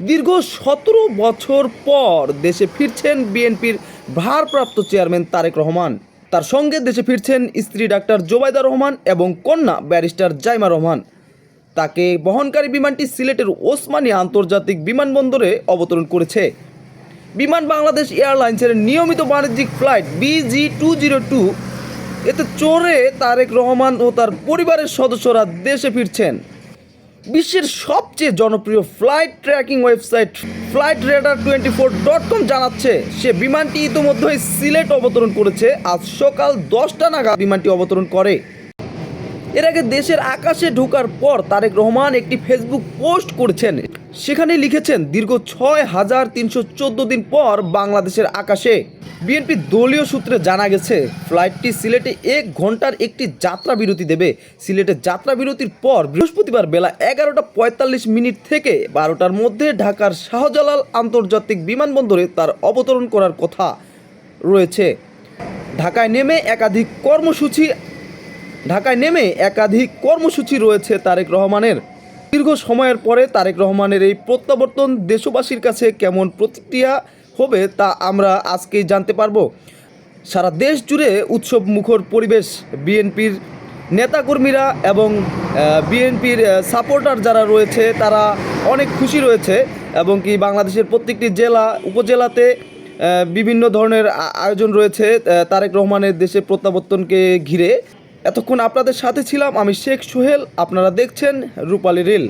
দীর্ঘ 17 বছর পর দেশে ফিরছেন বিএনপির ভারপ্রাপ্ত চেয়ারম্যান তারেক রহমান। তার সঙ্গে দেশে ফিরছেন স্ত্রী ডাক্তার জোবাইদা রহমান এবং কন্যা ব্যারিস্টার জাইমা রহমান। তাকে বহনকারী বিমানটি সিলেটের ওসমানী আন্তর্জাতিক বিমানবন্দরে অবতরণ করেছে। বিমান বাংলাদেশ এয়ারলাইন্সের নিয়মিত বাণিজ্যিক ফ্লাইট BG202 এতে চড়ে তারেক রহমান ও তার পরিবারের সদস্যরা দেশে ফিরছেন। বিশ্বের সবচেয়ে জনপ্রিয় ফ্লাইট ট্র্যাকিং ওয়েবসাইট flightradar24.com জানাচ্ছে সে বিমানটি ইতিমধ্যেই সিলেট অবতরণ করেছে। আজ সকাল 10টা নাগাদ বিমানটি অবতরণ করে। এর আগে দেশের আকাশে ঢোকার পর তারেক রহমান একটি ফেসবুক পোস্ট করেছেন। সেখানে লিখেছেন, দীর্ঘ 6314 দিন পর বাংলাদেশের আকাশে। বিএনপি দলীয় সূত্রে জানা গেছে ফ্লাইটটি সিলেটে 1 ঘন্টার একটি যাত্রা বিরতি দেবে। সিলেটে যাত্রা বিরতির পর বৃহস্পতিবার বেলা 11:45 থেকে 12টার মধ্যে ঢাকার শাহজালাল আন্তর্জাতিক বিমানবন্দরে তার অবতরণ করার কথা রয়েছে। ঢাকায় নেমে একাধিক কর্মসূচি রয়েছে তারেক রহমানের। দীর্ঘ সময়ের পরে তারেক রহমানের এই প্রত্যাবর্তন দেশবাসীর কাছে কেমন প্রতিক্রিয়া হবে তা আমরা আজকেই জানতে পারবো। সারা দেশ জুড়ে উৎসব মুখর পরিবেশ। বিএনপির নেতাকর্মীরা এবং বিএনপির সাপোর্টার যারা রয়েছে তারা অনেক খুশি রয়েছে এবং কি বাংলাদেশের প্রত্যেকটি জেলা উপজেলাতে বিভিন্ন ধরনের আয়োজন রয়েছে তারেক রহমানের দেশে প্রত্যাবর্তনকে ঘিরে। এতক্ষণ আপনাদের সাথে ছিলাম আমি শেখ সোহেল। আপনারা দেখছেন রূপালী রিল।